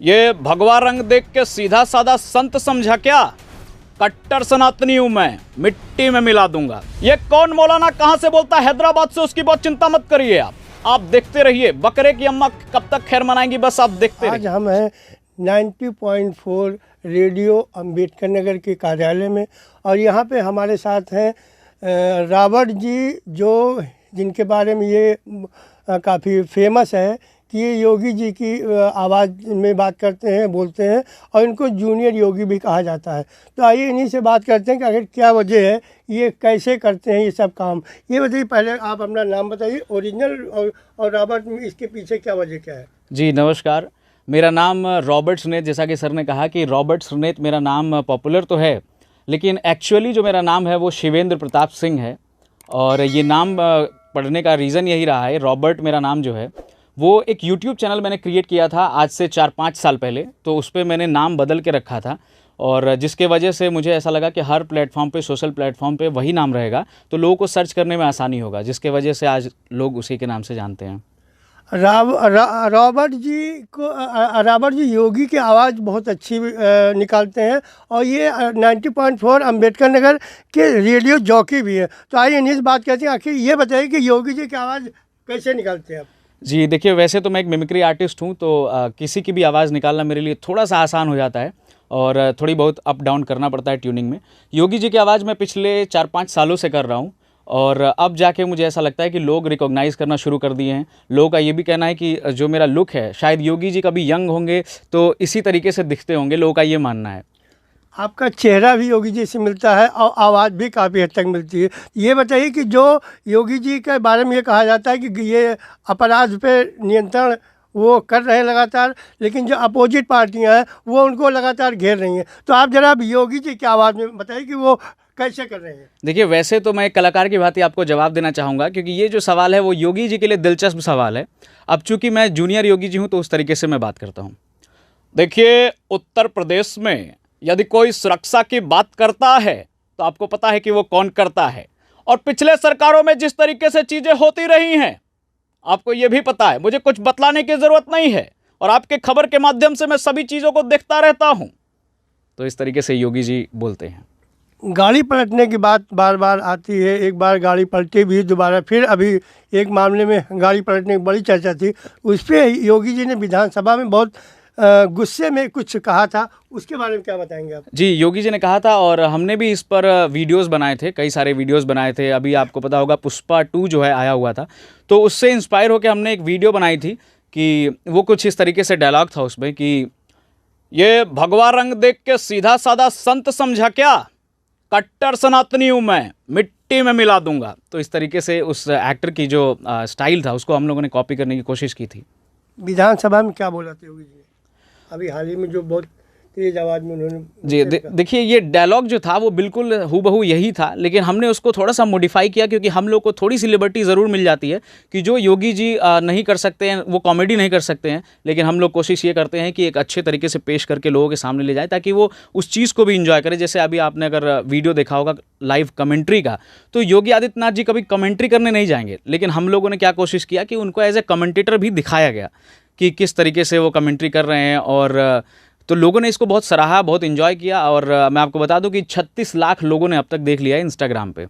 ये भगवा रंग देख के सीधा साधा संत समझा क्या? कट्टर सनातनी हूं मैं, मिट्टी में मिला दूंगा। ये कौन मौलाना कहां से बोलता है हैदराबाद से, उसकी बहुत चिंता मत करिए आप देखते रहिए। बकरे की अम्मा कब तक खैर मनाएंगी, बस आप देखते रहिए। आज हम हैं 90.4 रेडियो अंबेडकर नगर के कार्यालय में और यहाँ पे हमारे साथ हैं रॉबर्ट जी, जो जिनके बारे में ये काफ़ी फेमस है कि ये योगी जी की आवाज़ में बात करते हैं, बोलते हैं और इनको जूनियर योगी भी कहा जाता है। तो आइए इन्हीं से बात करते हैं कि आखिर क्या वजह है, ये कैसे करते हैं ये सब काम। ये बताइए, पहले आप अपना नाम बताइए ओरिजिनल और रॉबर्ट में इसके पीछे क्या वजह क्या है? जी नमस्कार, मेरा नाम रॉबर्ट सुनेत, जैसा कि सर ने कहा कि रॉबर्ट सुनेत मेरा नाम पॉपुलर तो है, लेकिन एक्चुअली जो मेरा नाम है वो शिवेंद्र प्रताप सिंह है। और ये नाम पढ़ने का रीज़न यही रहा है। रॉबर्ट मेरा नाम जो है वो एक यूट्यूब चैनल मैंने क्रिएट किया था आज से 4-5 साल पहले, तो उस पर मैंने नाम बदल के रखा था और जिसके वजह से मुझे ऐसा लगा कि हर प्लेटफॉर्म पे, सोशल प्लेटफॉर्म पे वही नाम रहेगा तो लोगों को सर्च करने में आसानी होगा, जिसके वजह से आज लोग उसी के नाम से जानते हैं। रॉबर्ट जी योगी की आवाज़ बहुत अच्छी निकालते हैं और ये 90.4 अंबेडकर नगर के रेडियो जॉकी भी है। तो आइए इन्हीं से बात करते हैं। आखिर ये बताइए कि योगी जी की आवाज़ कैसे निकालते हैं आप? जी देखिए, वैसे तो मैं एक मिमिक्री आर्टिस्ट हूँ, तो किसी की भी आवाज़ निकालना मेरे लिए थोड़ा सा आसान हो जाता है और थोड़ी बहुत अप डाउन करना पड़ता है ट्यूनिंग में। योगी जी की आवाज़ मैं पिछले 4-5 सालों से कर रहा हूँ और अब जाके मुझे ऐसा लगता है कि लोग रिकॉग्नाइज़ करना शुरू कर दिए हैं। लोगों का ये भी कहना है कि जो मेरा लुक है, शायद योगी जी कभी यंग होंगे तो इसी तरीके से दिखते होंगे, लोगों का ये मानना है। आपका चेहरा भी योगी जी से मिलता है और आवाज़ भी काफ़ी हद तक मिलती है। ये बताइए कि जो योगी जी के बारे में ये कहा जाता है कि ये अपराध पे नियंत्रण वो कर रहे हैं लगातार, लेकिन जो अपोजिट पार्टियां हैं वो उनको लगातार घेर रही हैं। तो आप जरा योगी जी की आवाज़ में बताइए कि वो कैसे कर रहे हैं? देखिए, वैसे तो मैं एक कलाकार की भांति आपको जवाब देना चाहूँगा, क्योंकि ये जो सवाल है वो योगी जी के लिए दिलचस्प सवाल है। अब चूंकि मैं जूनियर योगी जी हूँ तो उस तरीके से मैं बात करता हूँ। देखिए, उत्तर प्रदेश में यदि कोई सुरक्षा की बात करता है तो आपको पता है कि वो कौन करता है, और पिछले सरकारों में जिस तरीके से चीजें होती रही हैं आपको ये भी पता है, मुझे कुछ बतलाने की जरूरत नहीं है और आपके खबर के माध्यम से मैं सभी चीजों को देखता रहता हूं। तो इस तरीके से योगी जी बोलते हैं। गाड़ी पलटने की बात बार बार आती है, एक बार गाड़ी पलटी भी, दोबारा फिर अभी एक मामले में गाड़ी पलटने की बड़ी चर्चा थी, उस पर योगी जी ने विधानसभा में बहुत गुस्से में कुछ कहा था, उसके बारे में क्या बताएंगे आप? जी, योगी जी ने कहा था और हमने भी इस पर वीडियोस बनाए थे, कई सारे वीडियोस बनाए थे। अभी आपको पता होगा पुष्पा 2 जो है आया हुआ था, तो उससे इंस्पायर होकर हमने एक वीडियो बनाई थी कि वो कुछ इस तरीके से डायलॉग था उसमें कि ये भगवा रंग देख के सीधा साधा संत समझा क्या? कट्टर सनातनी हूं मैं, मिट्टी में मिला दूंगा। तो इस तरीके से उस एक्टर की जो स्टाइल था उसको हम लोगों ने कॉपी करने की कोशिश की थी। विधानसभा में क्या बोला था योगी जी? अभी हाल ही में जो बहुत तेज आवाज़ में उन्होंने जी देखिए, ये डायलॉग जो था वो बिल्कुल हूबहू यही था, लेकिन हमने उसको थोड़ा सा मॉडिफाई किया, क्योंकि हम लोग को थोड़ी सी लिबर्टी ज़रूर मिल जाती है कि जो योगी जी नहीं कर सकते हैं, वो कॉमेडी नहीं कर सकते हैं, लेकिन हम लोग कोशिश ये करते हैं कि एक अच्छे तरीके से पेश करके लोगों के सामने ले जाए ताकि वो उस चीज़ को भी इंजॉय करें। जैसे अभी आपने अगर वीडियो देखा होगा लाइव कमेंट्री का, तो योगी आदित्यनाथ जी कभी कमेंट्री करने नहीं जाएंगे, लेकिन हम लोगों ने क्या कोशिश किया कि उनको एज ए कमेंटेटर भी दिखाया गया कि किस तरीके से वो कमेंट्री कर रहे हैं। और तो लोगों ने इसको बहुत सराहा, बहुत एंजॉय किया और मैं आपको बता दूं कि 36 लाख लोगों ने अब तक देख लिया है इंस्टाग्राम पे।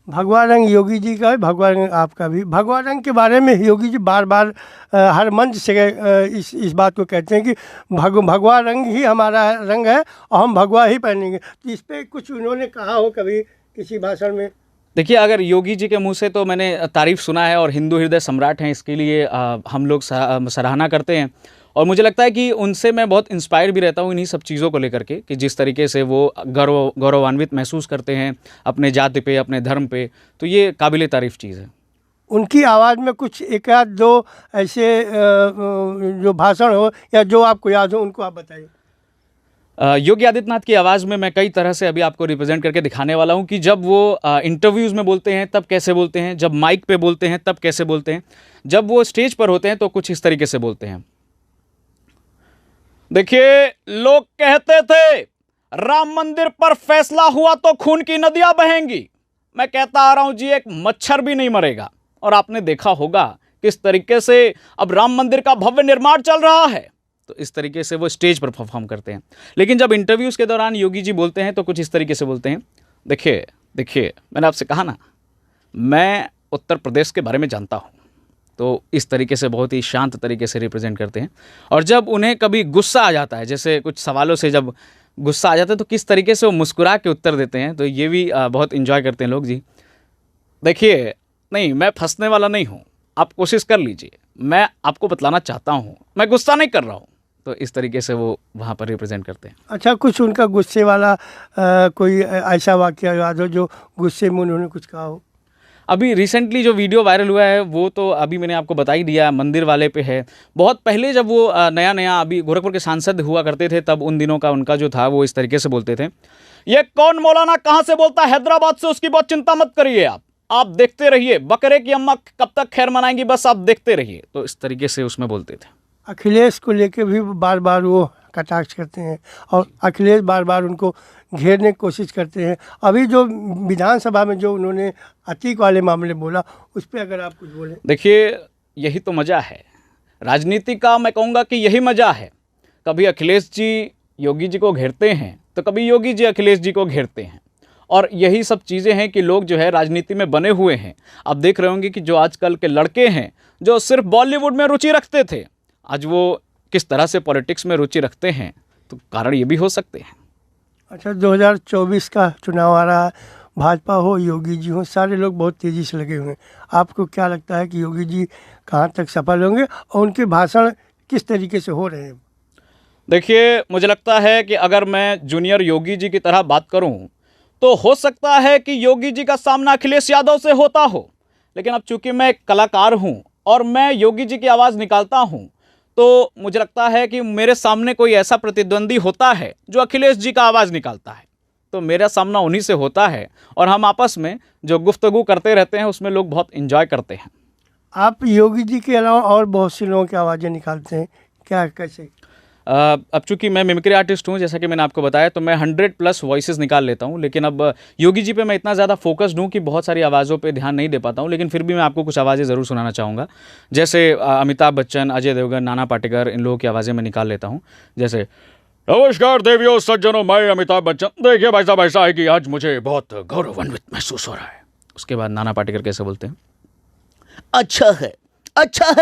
भगवा रंग योगी जी का है, भगवा रंग आपका भी। भगवा रंग के बारे में योगी जी बार बार हर मंच से इस बात को कहते हैं कि भगवा रंग ही हमारा रंग है और हम भगवा ही पहनेंगे। तो इस पर कुछ उन्होंने कहा हो कभी किसी भाषण में? देखिए, अगर योगी जी के मुंह से तो मैंने तारीफ़ सुना है और हिंदू हृदय सम्राट हैं, इसके लिए हम लोग सराहना करते हैं और मुझे लगता है कि उनसे मैं बहुत इंस्पायर भी रहता हूँ इन्हीं सब चीज़ों को लेकर के, कि जिस तरीके से वो गौरवान्वित महसूस करते हैं अपने जाति पे, अपने धर्म पे, तो ये काबिले तारीफ़ चीज़ है। उनकी आवाज़ में कुछ एक आध दो ऐसे जो भाषण हो या जो आपको याद हो उनको आप बताइए। योगी आदित्यनाथ की आवाज़ में मैं कई तरह से अभी आपको रिप्रेजेंट करके दिखाने वाला हूं कि जब वो इंटरव्यूज़ में बोलते हैं तब कैसे बोलते हैं, जब माइक पे बोलते हैं तब कैसे बोलते हैं, जब वो स्टेज पर होते हैं तो कुछ इस तरीके से बोलते हैं। देखिए, लोग कहते थे राम मंदिर पर फैसला हुआ तो खून की नदियां बहेंगी। मैं कहता आ रहा हूं जी, एक मच्छर भी नहीं मरेगा। और आपने देखा होगा किस तरीके से अब राम मंदिर का भव्य निर्माण चल रहा है। तो इस तरीके से वो स्टेज पर परफॉर्म करते हैं। लेकिन जब इंटरव्यूज़ के दौरान योगी जी बोलते हैं तो कुछ इस तरीके से बोलते हैं, देखिए देखिए मैंने आपसे कहा ना, मैं उत्तर प्रदेश के बारे में जानता हूँ। तो इस तरीके से बहुत ही शांत तरीके से रिप्रेजेंट करते हैं। और जब उन्हें कभी गुस्सा आ जाता है, जैसे कुछ सवालों से जब गुस्सा आ जाता है, तो किस तरीके से वो मुस्कुरा के उत्तर देते हैं, तो ये भी बहुत इन्जॉय करते हैं लोग जी। देखिए, नहीं मैं फंसने वाला नहीं हूँ, आप कोशिश कर लीजिए, मैं आपको बतलाना चाहता हूँ, मैं गुस्सा नहीं कर रहा हूँ। तो इस तरीके से वो वहाँ पर रिप्रेजेंट करते हैं। अच्छा, कुछ उनका गुस्से वाला कोई ऐसा वाकया याद हो जो गुस्से में उन्होंने कुछ कहा हो? अभी रिसेंटली जो वीडियो वायरल हुआ है वो तो अभी मैंने आपको बता ही दिया, मंदिर वाले पे है। बहुत पहले जब वो नया नया अभी गोरखपुर के सांसद हुआ करते थे, तब उन दिनों का उनका जो था वो इस तरीके से बोलते थे, ये कौन मौलाना कहाँ से बोलता है हैदराबाद से, उसकी बहुत चिंता मत करिए, आप देखते रहिए, बकरे की अम्मा कब तक खैर मनाएंगी, बस आप देखते रहिए। तो इस तरीके से उसमें बोलते थे। अखिलेश को लेके भी बार बार वो कटाक्ष करते हैं और अखिलेश बार बार उनको घेरने की कोशिश करते हैं। अभी जो विधानसभा में जो उन्होंने अतीक वाले मामले बोला, उस पर अगर आप कुछ बोलें। देखिए, यही तो मज़ा है राजनीति का, मैं कहूँगा कि यही मज़ा है। कभी अखिलेश जी योगी जी को घेरते हैं तो कभी योगी जी अखिलेश जी को घेरते हैं, और यही सब चीज़ें हैं कि लोग जो है राजनीति में बने हुए हैं। आप देख रहे होंगे कि जो आजकल के लड़के हैं जो सिर्फ बॉलीवुड में रुचि रखते थे, आज वो किस तरह से पॉलिटिक्स में रुचि रखते हैं, तो कारण ये भी हो सकते हैं। अच्छा, 2024 का चुनाव आ रहा है, भाजपा हो योगी जी हो, सारे लोग बहुत तेज़ी से लगे हुए हैं। आपको क्या लगता है कि योगी जी कहाँ तक सफल होंगे और उनके भाषण किस तरीके से हो रहे हैं? देखिए, मुझे लगता है कि अगर मैं जूनियर योगी जी की तरह बात करूं तो हो सकता है कि योगी जी का सामना अखिलेश यादव से होता हो, लेकिन अब चूंकि मैं एक कलाकार हूं और मैं योगी जी की आवाज़ निकालता हूं, तो मुझे लगता है कि मेरे सामने कोई ऐसा प्रतिद्वंदी होता है जो अखिलेश जी का आवाज़ निकालता है, तो मेरा सामना उन्हीं से होता है, और हम आपस में जो गुफ्तगू करते रहते हैं उसमें लोग बहुत एंजॉय करते हैं। आप योगी जी के अलावा और बहुत से लोगों की आवाज़ें निकालते हैं, क्या कैसे? अब चूंकि मैं मिमिक्री आर्टिस्ट हूँ, जैसा कि मैंने आपको बताया, तो मैं 100+ वॉइसेस निकाल लेता हूँ। लेकिन अब योगी जी पे मैं इतना ज़्यादा फोकस्ड हूँ कि बहुत सारी आवाज़ों पे ध्यान नहीं दे पाता हूँ, लेकिन फिर भी मैं आपको कुछ आवाज़ें ज़रूर सुनाना चाहूँगा। जैसे अमिताभ बच्चन, अजय देवगन, नाना पाटेकर, इन लोगों की आवाज़ें मैं निकाल लेता हूँ। जैसे, नमस्कार देवियों सज्जनों, मैं अमिताभ बच्चन। देखिए भाई साहब, ऐसा है कि आज मुझे बहुत गौरवान्वित महसूस हो रहा है। उसके बाद नाना पाटेकर कैसे बोलते हैं, अच्छा है,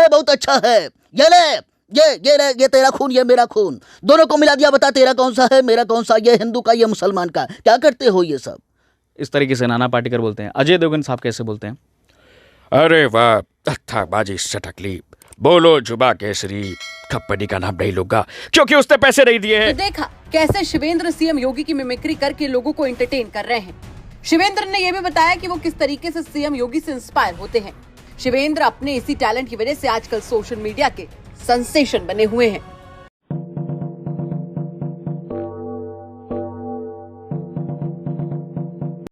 बहुत अच्छा है, ये ले, ये तेरा खून, ये मेरा खून, दोनों को मिला दिया, बता तेरा कौन सा है, मेरा कौन सा, ये हिंदू का, ये मुसलमान का, क्या करते हो ये सब? इस तरीके से नाना पाटेकर बोलते हैं। अजय देवगन साहब कैसे बोलते हैं, अरे वाह, अत्थाबाजी सटकली, बोलो जुबा केसरी, खप्पड़ी का नाम नहीं लूंगा क्योंकि उसने पैसे नहीं दिए हैं। तो देखा कैसे शिवेंद्र सीएम योगी की मिमिक्री करके लोगों को एंटरटेन कर रहे हैं। शिवेंद्र ने यह भी बताया कि वो किस तरीके से सीएम योगी से इंस्पायर होते हैं। शिवेंद्र अपने इसी टैलेंट की वजह से आजकल सोशल मीडिया के सेंसेशन बने हुए हैं।